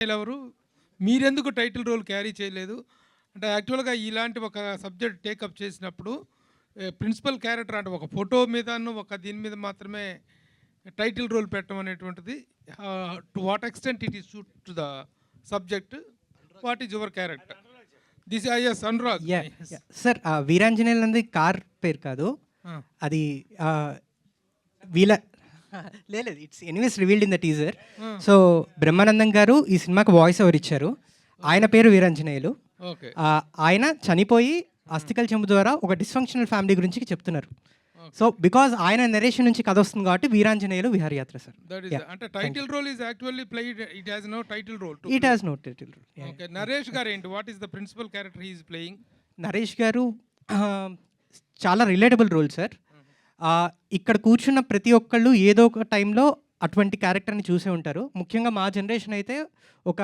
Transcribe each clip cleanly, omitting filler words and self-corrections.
ఎవరు? మీరెందుకు title role carry చేయలేదు? అంటే యాక్చువల్‌గా ఇలాంటి ఒక సబ్జెక్ట్ టేకప్ చేసినప్పుడు ప్రిన్సిపల్ క్యారెక్టర్ అంటే ఒక ఫోటో మీదను ఒక దీని మీద మాత్రమే టైటిల్ రోల్ పెట్టడం అనేటువంటిది to what extent it is suit to the subject? What is your character? This yes Anurag. Yeah! Yeah! Sir Veeranjaneyulu అనేది కార్ పేరు కాదు. ఆ! అది వీళ్ళ లేదు. It's anyways revealed in the teaser. So Brahmanandam గారు ఈ సినిమాకి వాయిస్ ఓవర్ ఇచ్చారు. ఆయన పేరు వీరాంజనేయులు. ఓకే. ఆయన చనిపోయి అస్థికల చెంబు ద్వారా ఒక డిస్‌ఫంక్షనల్ ఫ్యామిలీ గురించి చెప్తున్నారు. సో బికాజ్ ఆయన నరేషన్ నుంచి కథ వస్తుంది కాబట్టి Veeranjaneyulu Viharayatra sir. That is అంటే title role is actually played it has no title role. It has no title role. Okay. Naresh garu ఏంటి? What is the principal character he is playing? Naresh garu చాలా రిలేటబుల్ రోల్ సార్. ఇక్కడ కూర్చున్న ప్రతి ఒక్కళ్ళు ఏదో ఒక టైంలో అటువంటి క్యారెక్టర్ని చూసే ఉంటారు. ముఖ్యంగా మా జనరేషన్ అయితే ఒక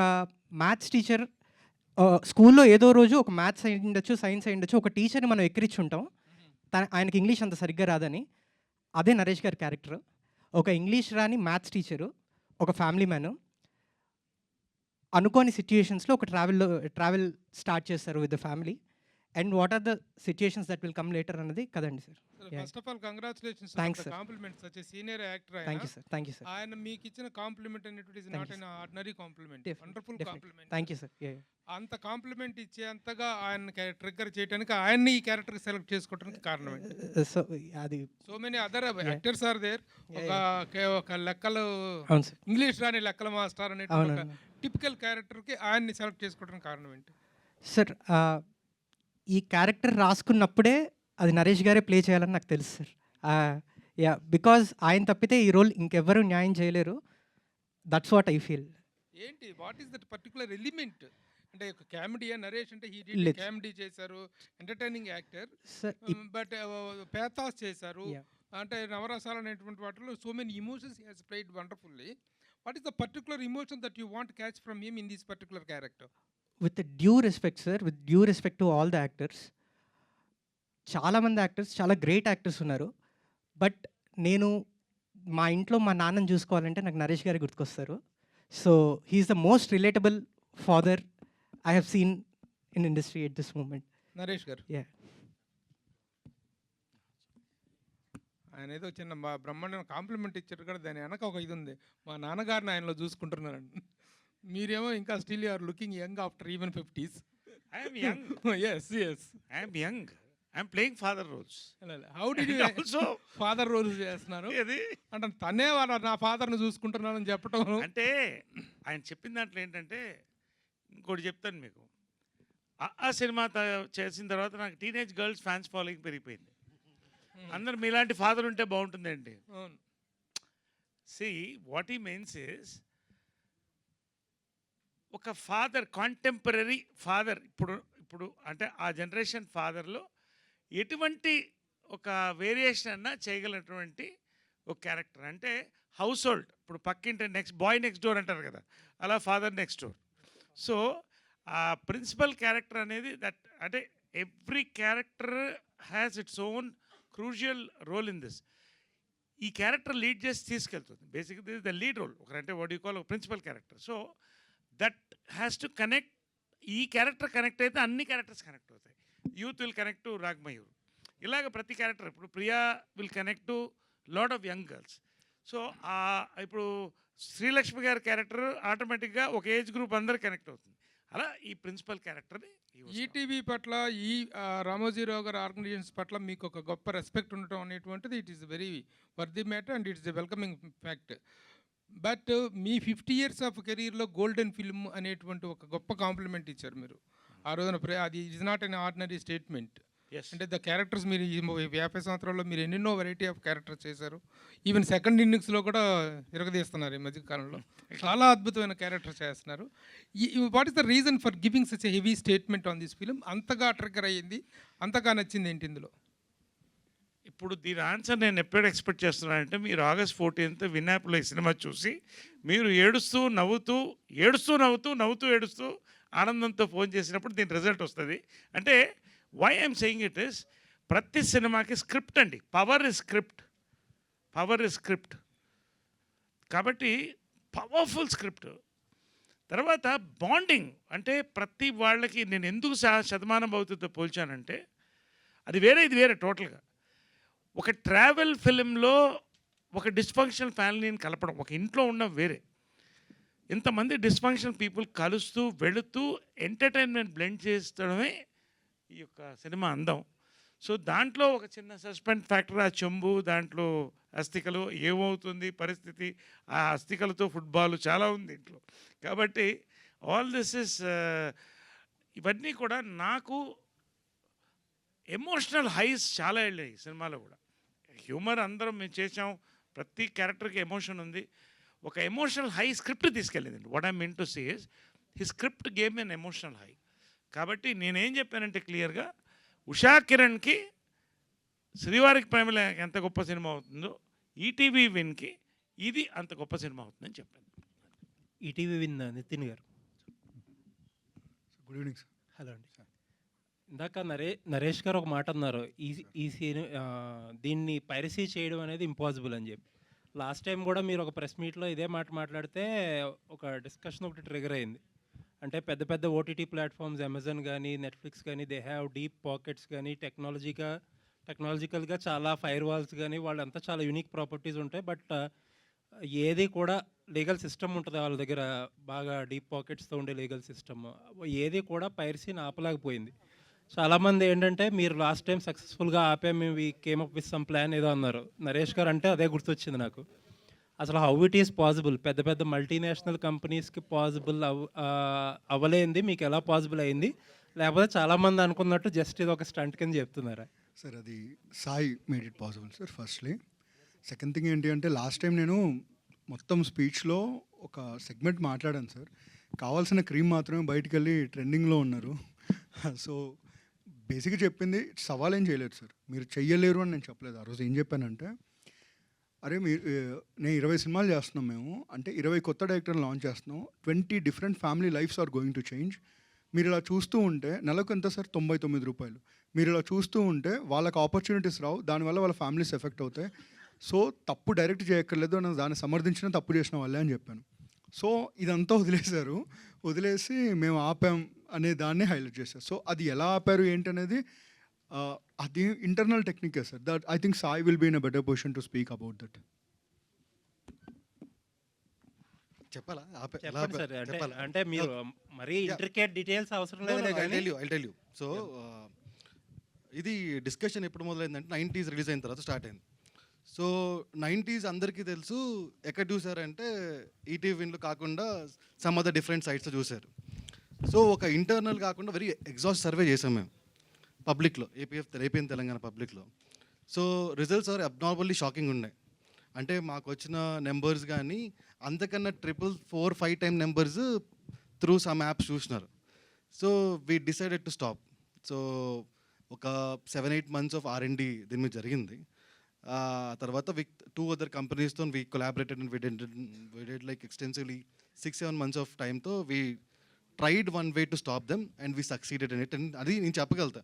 మ్యాథ్స్ టీచర్ స్కూల్లో ఏదో రోజు ఒక మ్యాథ్స్ అయి ఉండొచ్చు, సైన్స్ అయి ఉండొచ్చు, ఒక టీచర్ని మనం ఎక్కిరించి ఉంటాం. ఆయనకి ఇంగ్లీష్ అంత సరిగ్గా రాదని. అదే నరేష్ గారి క్యారెక్టర్. ఒక ఇంగ్లీష్ రాని మ్యాథ్స్ టీచరు, ఒక ఫ్యామిలీ మ్యాను, అనుకోని సిచ్యుయేషన్స్లో ఒక ట్రావెల్ స్టార్ట్ చేస్తారు with the family. And what are the situations that will come later అన్నది కదండి sir. First of all congratulations. Thanks sir. Compliments such a senior actor. Thank you sir. Thank you sir. ఆయన మీకు ఇచ్చిన compliment అనేటువంటి is not an ordinary compliment. Wonderful compliment. Thank you sir. అంత compliment ఇచ్చేంతగా ఆయన trigger చేయడానికి ఆయన్ని ఈ క్యారెక్టర్ సెలెక్ట్ చేసుకోవడానికి కారణం ఏంటి? సో అది so many other actors are there. ఒక లెక్కలు అవును సార్. ఇంగ్లీష్ రాని లెక్కల మాస్టర్ అనేటువంటి టిపికల్ క్యారెక్టర్కి ఆయన్ని సెలెక్ట్ చేసుకోవడానికి కారణం ఏంటి? సార్ ఈ క్యారెక్టర్ రాసుకున్నప్పుడే అది నరేష్ గారే ప్లే చేయాలని నాకు తెలుసు సార్. యా బికాజ్ ఆయన తప్పితే ఈ రోల్ ఇంకెవ్వరూ న్యాయం చేయలేరు. That's what I feel. ఏంటి what is that particular element? అంటే ఒక కామెడీ నరేష్ అంటే హీ డిడ్ కామెడీ చేశారు, ఎంటర్టైనింగ్ యాక్టర్. బట్ పేథాస్ చేశారు, అంటే నవరసాలు అనేటువంటి వాటిలో so many emotions he has played wonderfully. What is the particular emotion that you want catch from him in this particular character? With due respect sir, with due respect to all the actors, చాలామంది actors చాలా great actors ఉన్నారు. But నేను మా ఇంట్లో మా నాన్నని చూసుకోవాలంటే నాకు నరేష్ గారు గుర్తుకొస్తారు. So he is the most relatable father I have seen in industry at this moment. Naresh garu yeah. ఆయన ఏదో చిన్న మా బ్రహ్మాండమైన కాంప్లిమెంట్ ఇచ్చారు కదా, దాని వెనక ఒక ఇది ఉంది. మా నాన్నగారిని ఆయనలో చూసుకుంటున్నారండి. మీరేమో ఇంకా still you are looking young after even 50s. I am young. yes. I am young. I am playing father roles. How did you Also, father role చేస్తున్నారు? ఇది అంటే తనే వాళ్ళ నా ఫాదర్ని చూసుకుంటున్నానని చెప్పడం. అంటే ఆయన చెప్పిన దాంట్లో ఏంటంటే ఇంకోటి చెప్తాను మీకు. ఆ సినిమా చేసిన తర్వాత నాకు టీనేజ్ గర్ల్స్ ఫ్యాన్స్ ఫాలోయింగ్ పెరిగిపోయింది. అందరు మీలాంటి ఫాదర్ ఉంటే బాగుంటుందండి. అవును. సి వాట్ ఈ మీన్స్ ఇస్ ఒక ఫాదర్, కాంటెంపరీ ఫాదర్, ఇప్పుడు అంటే ఆ జనరేషన్ ఫాదర్లో ఎటువంటి ఒక వేరియేషన్ అన్నా చేయగలిగినటువంటి ఒక క్యారెక్టర్. అంటే హౌస్ హోల్డ్, ఇప్పుడు పక్కింటి బాయ్ నెక్స్ట్ డోర్ అంటారు కదా, అలా ఫాదర్ నెక్స్ట్ డోర్. సో ఆ ప్రిన్సిపల్ క్యారెక్టర్ అనేది దట్ అంటే every character has its own crucial role in this. ఈ క్యారెక్టర్ లీడ్ చేసి తీసుకెళ్తుంది. Basic this the lead role. ఒకరంటే వాట్ యూ కాల్ ఒక principal character. So that has to connect. ఈ character connect అయితే అన్ని క్యారెక్టర్స్ కనెక్ట్ అవుతాయి. Youth will connect to Ragmayur. ఇలాగ ప్రతి క్యారెక్టర్, ఇప్పుడు Priya will connect to lot of young girls. So ఇప్పుడు శ్రీలక్ష్మి గారి క్యారెక్టర్ ఆటోమేటిక్గా ఒక ఏజ్ గ్రూప్ అందరు కనెక్ట్ అవుతుంది. అలా ఈ ప్రిన్సిపల్ క్యారెక్టర్ని ఈటీవీ పట్ల, ఈ రామోజీరావు గారి ఆర్గనైజేషన్స్ పట్ల మీకు ఒక గొప్ప రెస్పెక్ట్ ఉండటం అనేటువంటిది it is very worthy matter and it's a welcoming fact. But me 50 years of కెరీర్లో గోల్డెన్ ఫిల్మ్ అనేటువంటి ఒక గొప్ప కాంప్లిమెంట్ ఇచ్చారు మీరు ఆ రోజున. అది it is not an ordinary statement. అంటే ద క్యారెక్టర్స్ మీరు ఈ 50 సంవత్సరాల్లో మీరు ఎన్నెన్నో వెరైటీ ఆఫ్ క్యారెక్టర్స్ చేశారు. ఈవెన్ సెకండ్ ఇన్నింగ్స్లో కూడా ఇరగదీస్తున్నారు ఈ మధ్యకాలంలో. చాలా అద్భుతమైన క్యారెక్టర్స్ చేస్తున్నారు. What is the reason for giving such a heavy statement on this film? అంతగా ట్రిగ్గర్ అయ్యింది, అంతగా నచ్చింది ఏంటి ఇందులో? ఇప్పుడు దీని ఆన్సర్ నేను ఎప్పుడు ఎక్స్పెక్ట్ చేస్తున్నానంటే, మీరు August 14th వినాయకుల సినిమా చూసి మీరు ఏడుస్తూ నవ్వుతూ ఏడుస్తూ ఆనందంతో ఫోన్ చేసినప్పుడు దీని రిజల్ట్ వస్తుంది. అంటే why I'm saying it is, ప్రతి సినిమాకి స్క్రిప్ట్ అండి. Power is script. కాబట్టి పవర్ఫుల్ స్క్రిప్ట్. తర్వాత బాండింగ్ అంటే ప్రతి వాళ్ళకి నేను ఎందుకు శతమానం భవతితో పోల్చానంటే అది వేరే ఇది వేరే టోటల్గా. ఒక ట్రావెల్ ఫిలింలో ఒక డిస్ఫంక్షనల్ ఫ్యామిలీని కలపడం, ఒక ఇంట్లో ఉన్న వేరే ఇంతమంది డిస్ఫంక్షనల్ పీపుల్ కలుస్తూ వెళుతూ ఎంటర్టైన్మెంట్ బ్లెండ్ చేస్తడమే ఈ యొక్క సినిమా అందం. సో దాంట్లో ఒక చిన్న సస్పెన్స్ ఫ్యాక్టర్, ఆ చెంబు దాంట్లో అస్థికలు ఏమవుతుంది పరిస్థితి, ఆ అస్థికలతో ఫుట్బాల్ చాలా ఉంది ఇంట్లో. కాబట్టి ఆల్ దిస్ ఇస్ ఇవన్నీ కూడా నాకు ఎమోషనల్ హైస్ చాలా వెళ్ళాయి ఈ సినిమాలో కూడా. హ్యూమర్ అందరం మేము చేసాం, ప్రతి క్యారెక్టర్కి ఎమోషన్ ఉంది. ఒక ఎమోషనల్ హై స్క్రిప్ట్ తీసుకెళ్ళింది. What I mean to say is he script game N emotional high. కాబట్టి నేనేం చెప్పానంటే క్లియర్గా ఉషా కిరణ్కి శ్రీవారికి ప్రేమలో ఎంత గొప్ప సినిమా అవుతుందో ఈటీవీ విన్కి ఇది అంత గొప్ప సినిమా అవుతుందని చెప్పాను. ఈటీవీ విన్ నితిన్ గారు. Good evening sir. హలో అండి. ఇందాక నరేష్ గారు ఒక మాట అన్నారు, ఈ దీన్ని పైరసీ చేయడం అనేది ఇంపాసిబుల్ అని చెప్పి. లాస్ట్ టైం కూడా మీరు ఒక ప్రెస్ మీట్లో ఇదే మాట మాట్లాడితే ఒక డిస్కషన్ ఒకటి ట్రిగర్ అయింది. అంటే పెద్ద పెద్ద ఓటీటీ ప్లాట్ఫామ్స్ అమెజాన్ కానీ నెట్ఫ్లిక్స్ కానీ దే హ్యావ్ డీప్ పాకెట్స్ కానీ టెక్నాలజికల్గా చాలా ఫైర్ వాల్స్ కానీ వాళ్ళంతా చాలా యూనిక్ ప్రాపర్టీస్ ఉంటాయి. బట్ ఏది కూడా లీగల్ సిస్టమ్ ఉంటుంది వాళ్ళ దగ్గర, బాగా డీప్ పాకెట్స్తో ఉండే లీగల్ సిస్టమ్, ఏది కూడా పైరసీని ఆపలేకపోయింది. చాలామంది ఏంటంటే మీరు లాస్ట్ టైం సక్సెస్ఫుల్గా ఆపాము, మేము we came up with some plan ఏదో అన్నారు. నరేష్ గారు అంటే అదే గుర్తొచ్చింది నాకు. అసలు హౌ ఇట్ ఈస్ పాసిబుల్, పెద్ద పెద్ద మల్టీనేషనల్ కంపెనీస్కి పాసిబుల్ అవ్వలేంది, మీకు ఎలా పాసిబుల్ అయింది? లేకపోతే చాలామంది అనుకున్నట్టు జస్ట్ ఇది ఒక స్టంట్ కింద చెప్తున్నారా? సార్ అది Sai made it possible sir firstly. Second thing ఏంటి అంటే లాస్ట్ టైం నేను మొత్తం స్పీచ్లో ఒక సెగ్మెంట్ మాట్లాడాను సార్. కావాల్సిన క్రీమ్ మాత్రమే బయటికి వెళ్ళి ట్రెండింగ్లో ఉన్నారు. సో బేసిక్గా చెప్పింది సవాల్ ఏం చేయలేదు సార్, మీరు చెయ్యలేరు అని నేను చెప్పలేదు. ఆ రోజు ఏం చెప్పానంటే, అరే నేను 20 సినిమాలు చేస్తున్నాం మేము, అంటే 20 కొత్త డైరెక్టర్లు లాంచ్ చేస్తున్నాం, 20 different family lives are going to change. మీరు ఇలా చూస్తూ ఉంటే నెలకు ఎంత సార్, 99 రూపాయలు. మీరు ఇలా చూస్తూ ఉంటే వాళ్ళకి ఆపర్చునిటీస్ రావు, దానివల్ల వాళ్ళ ఫ్యామిలీస్ ఎఫెక్ట్ అవుతాయి. సో తప్పు డైరెక్ట్ చేయక్కర్లేదు అని దాన్ని సమర్థించిన తప్పు చేసిన వాళ్ళే అని చెప్పాను. సో ఇదంతా వదిలేశారు, వదిలేసి మేము ఆపాం అనే దాన్ని హైలైట్ చేశారు. సో అది ఎలా ఆపారు ఏంటనేది అది ఇంటర్నల్ టెక్నికే sir. That I think Sai will be in a better position to speak about that. చెప్పాలా? చెప్పండి సార్. అంటే మీరు మరీ ఇంట్రికేట్ డీటెయిల్స్ అవసరం లేదు కానీ ఐ టెల్ యూ. సో ఇది డిస్కషన్ ఎప్పుడు మొదలైందంటే 90s రిలీజ్ అయిన తర్వాత స్టార్ట్ అయింది. సో 90s అందరికీ తెలుసు. ఎక్కడ చూసారంటే ఈటీవీ విన్లో కాకుండా సమ్ అదర్ డిఫరెంట్ సైట్స్ చూశారు. సో ఒక ఇంటర్నల్ కాకుండా వెరీ ఎగ్జాస్ట్ సర్వే చేసాం మేము పబ్లిక్లో, ఏపీ తెలంగాణ పబ్లిక్లో. So results are abnormally shocking ఉన్నాయి. అంటే మాకు వచ్చిన నెంబర్స్ కానీ అంతకన్నా 4-5 time numbers through some apps చూసినారు. So we decided to stop. So ఒక 7-8 months ఆఫ్ R&D దీని మీద జరిగింది. తర్వాత విత్ 2 other కంపెనీస్తో we collaborated and we did like extensively 6-7 months of టైంతో we tried one way to stop them and we succeeded in it. And అది నేను చెప్పగలుగుతా.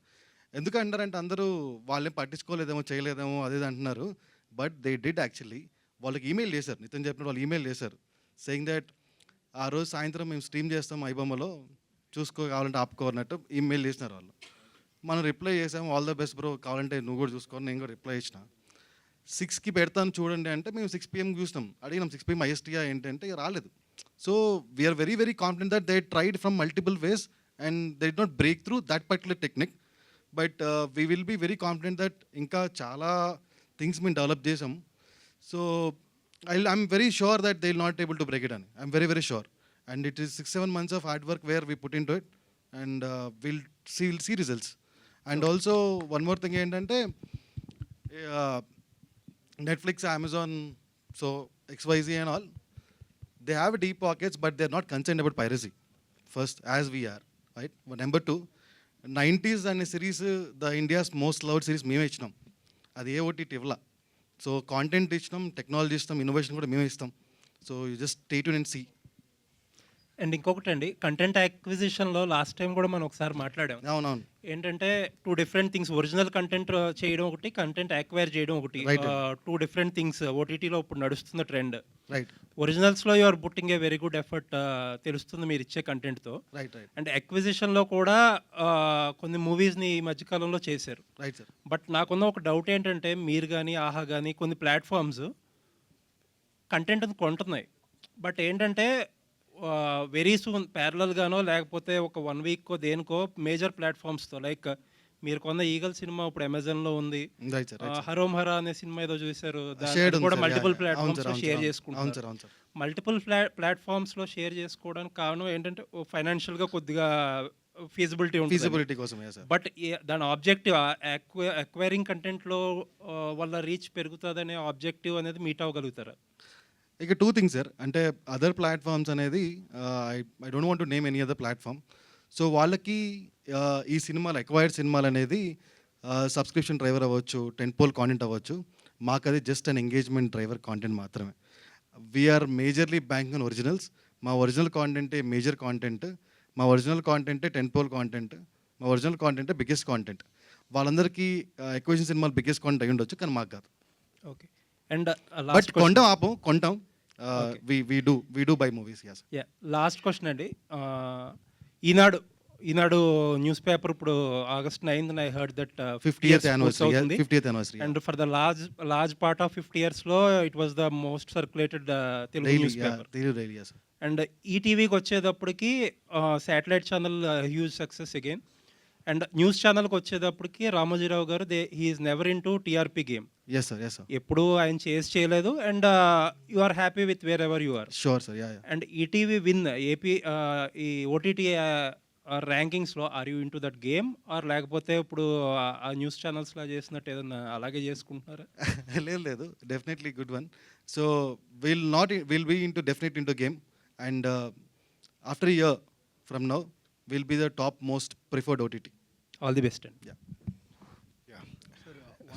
ఎందుకంటారంటే అందరూ వాళ్ళేం పట్టించుకోలేదేమో చేయలేదేమో అదే అంటున్నారు. But they did actually. వాళ్ళకి ఈమెయిల్ చేశారు, నితిన్ చెప్పిన వాళ్ళు ఈమెయిల్ చేశారు సెయింగ్ దట్ ఆ రోజు సాయంత్రం మేము స్ట్రీమ్ చేస్తాం ఐబొమ్మలో, కావాలంటే ఆపుకోవాలన్నట్టు ఈమెయిల్ చేసినారు వాళ్ళు. మనం రిప్లై చేసాము, ఆల్ ద బెస్ట్ బ్రో, కావాలంటే నువ్వు కూడా చూసుకోవాలి, నేను కూడా రిప్లై ఇచ్చిన. 6కి పెడతాను చూడండి అంటే మేము 6 PM చూసినాం, అడిగినాం 6 PM IST ఏంటంటే రాలేదు. So we are very very confident that they tried from multiple ways and they did not break through that particular technique. But we will be very confident that ఇంకా చాలా థింగ్స్ మేము develop చేసాం. So I'm very sure that they will not able to break it అని. I'm very very sure. And it is 6-7 months of hard work where we put in to it and will see results. And also one more thing ఏంటంటే Netflix, Amazon, so XYZ and all, they have deep pockets but they're not concerned about piracy first, as we are, right? But number 2, 90s అనే series the India's most loved series మేమే ఇచ్చినాం. అది ఏ OTT ఇవ్వాల. So content ఇచ్చినాం, technology ఇస్తాం, innovation కూడా మేమే ఇస్తాం. So you just stay tune and see. And ఇంకొకటి అండి, కంటెంట్ యాక్విజిషన్లో లాస్ట్ టైం కూడా మనం ఒకసారి మాట్లాడాం. అవునవును. ఏంటంటే 2 డిఫరెంట్ థింగ్స్, ఒరిజినల్ కంటెంట్ చేయడం ఒకటి, కంటెంట్ యాక్వైర్ చేయడం ఒకటి. Right. 2 డిఫరెంట్ థింగ్స్ ఓటీటీలో ఇప్పుడు నడుస్తున్న ట్రెండ్. రైట్ ఒరిజినల్స్లో you are putting a very good effort తెలుస్తుంది మీరు ఇచ్చే కంటెంట్తో. రైట్ రైట్ అండ్ అక్విజిషన్లో కూడా కొన్ని మూవీస్ని ఈ మధ్యకాలంలో చేశారు. Right sir. బట్ నాకున్న ఒక డౌట్ ఏంటంటే, మీరు కానీ ఆహా కానీ కొన్ని ప్లాట్ఫామ్స్ కంటెంట్ కొంటున్నాయి, బట్ ఏంటంటే వెరీ సూన్ ప్యారలల్గానో లేకపోతే ఒక 1 వీక్కో దేనికో మేజర్ ప్లాట్ఫామ్స్తో, లైక్ మీరు కొన్న ఈగల్ సినిమా ఇప్పుడు అమెజాన్లో ఉంది, రైట్ సార్. హరోం హరా అనే సినిమా ఏదో చూశారు, షేర్డ్ కూడా ఉంది మల్టిపుల్ సార్. ప్లాట్ఫామ్స్లో షేర్ అవును చేసుకుంటారు. సార్, అవును సార్. మల్టిపుల్ ప్లాట్ఫామ్స్లో షేర్ చేసుకోవడానికి కారణం ఏంటంటే ఫైనాన్షియల్గా కొద్దిగా ఫీజిబిలిటీ ఉంటుంది. ఫీజిబిలిటీ కోసమే సార్. బట్ దాని ఆబ్జెక్టివ్ అక్వైరింగ్ కంటెంట్లో వల్ల రీచ్ పెరుగుతుందనే ఆబ్జెక్టివ్ అనేది మీట్ అవ్వగలుగుతారా? ఇక 2 థింగ్స్ సార్. అంటే అదర్ ప్లాట్ఫామ్స్ అనేది I don't want to name any other platform. So వాళ్ళకి ఈ సినిమాలు అక్వైర్డ్ సినిమాలు అనేది సబ్స్క్రిప్షన్ డ్రైవర్ అవ్వచ్చు, టెంపోల్ కాంటెంట్ అవ్వచ్చు. మాకు అది just an engagement driver content మాత్రమే. We are majorly bank on originals. మా ఒరిజినల్ కాంటెంటే మేజర్ కాంటెంట్, మా ఒరిజినల్ కాంటెంటే టెంపోల్ కాంటెంట్, మా ఒరిజినల్ కాంటెంటే బిగ్గెస్ట్ కాంటెంట్. వాళ్ళందరికీ ఎక్వేషన్ సినిమాలు బిగ్గెస్ట్ కాంటెంట్ అయి ఉండొచ్చు, కానీ మాకు కాదు. ఓకే. అండ్ బట్ కొంటాం, ఆపం, కొంటాం. we do buy movies, yes. Last question అండి. ఈనాడు న్యూస్ పేపర్ ఇప్పుడు August 9th I heard that 50th anniversary. And for the large part of 50 yearsలో it was the most circulated Telugu news paper. daily, yes. And ఈటీవీకి వచ్చేటప్పటికి satellite channel huge success again. And news ఛానల్కి వచ్చేటప్పటికి Ramoji Rao garu he is never in to TRP game. Yes sir, yes sir. ఎప్పుడు ఆయన చేయలేదు. And you are happy with wear ever you are. Sure sir, yeah. And ETV win AP ఈ OTT ర్యాంకింగ్స్లో are you in to that game, or లేకపోతే ఇప్పుడు ఆ news ఛానల్స్లో చేసినట్టు ఏదన్నా అలాగే చేసుకుంటున్నారా? లేదు, definitely good one. So will be definite into game. And after a year from now will be the top most preferred OTT. All the best అండి.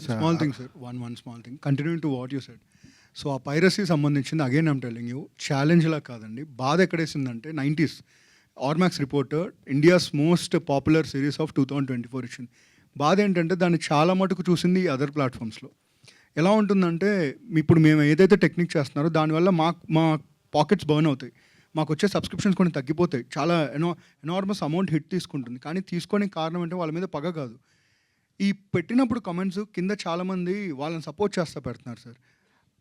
Small thing sir, one small thing continuing to what you said. So ఆ piracy సంబంధించింది again I'm telling you, ఛాలెంజ్లా కాదండి. బాధ ఎక్కడేసిందంటే 90s Ormax reporter India's most popular series of 2024 ఇచ్చింది. బాధ ఏంటంటే దాన్ని చాలా మటుకు చూసింది అదర్ ప్లాట్ఫామ్స్లో. ఎలా ఉంటుందంటే ఇప్పుడు మేము ఏదైతే టెక్నిక్ చేస్తున్నారో దానివల్ల మా పాకెట్స్ బర్న్ అవుతాయి, మాకు వచ్చే సబ్స్క్రిప్షన్స్ కొన్ని తగ్గిపోతాయి, చాలా ఎనార్మస్ అమౌంట్ హిట్ తీసుకుంటుంది. కానీ తీసుకోనికి కారణం అంటే వాళ్ళ మీద పగ కాదు, ఈ పెట్టినప్పుడు కమెంట్స్ కింద చాలామంది వాళ్ళని సపోర్ట్ చేస్తా పెడుతున్నారు సార్.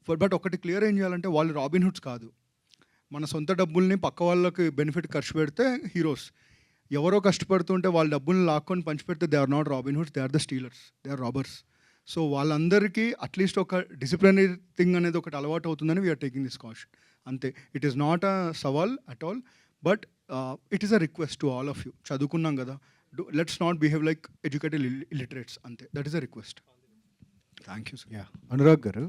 బట్ ఒకటి క్లియర్ ఏం చేయాలంటే వాళ్ళు రాబిన్ హుడ్స్ కాదు. మన సొంత డబ్బుల్ని పక్క వాళ్ళకి బెనిఫిట్ ఖర్చు పెడితే హీరోస్, ఎవరో కష్టపడుతుంటే వాళ్ళ డబ్బుల్ని లాక్కొని పంచిపెడితే they are not Robin Hoods, they are the stealers, they are robbers. So వాళ్ళందరికీ అట్లీస్ట్ ఒక డిసిప్లినరీ థింగ్ అనేది ఒకటి అలవాటు అవుతుందని వీఆర్ టేకింగ్ దిస్ కాషన్. అంతే. ఇట్ ఈస్ నాట్ అ సవాల్ at all, but it is a request to all of you. చదువుకున్నాం కదా, let's not behave like educated illiterates, అంతే. That is a request. Thank you sir. Yeah, Anurag garu,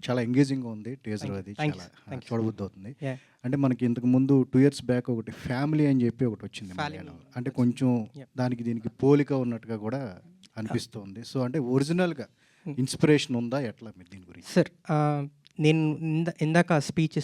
చాలా ఎంగేజింగ్గా ఉంది teaser, అది Thanks. చాలా Thank you. చూడబుద్ధి అవుతుంది. Yeah. అంటే మనకి ఇంతకు ముందు 2 years బ్యాక్ ఒకటి ఫ్యామిలీ అని చెప్పి ఒకటి వచ్చింది మలయాళం. అంటే కొంచెం దానికి దీనికి పోలిక ఉన్నట్టుగా కూడా అనిపిస్తుంది. సో అంటే ఒరిజినల్గా ఇన్స్పిరేషన్ ఉందా ఎట్లా మీరు దీని గురించి? సార్ నేను ఇందాక స్పీచ్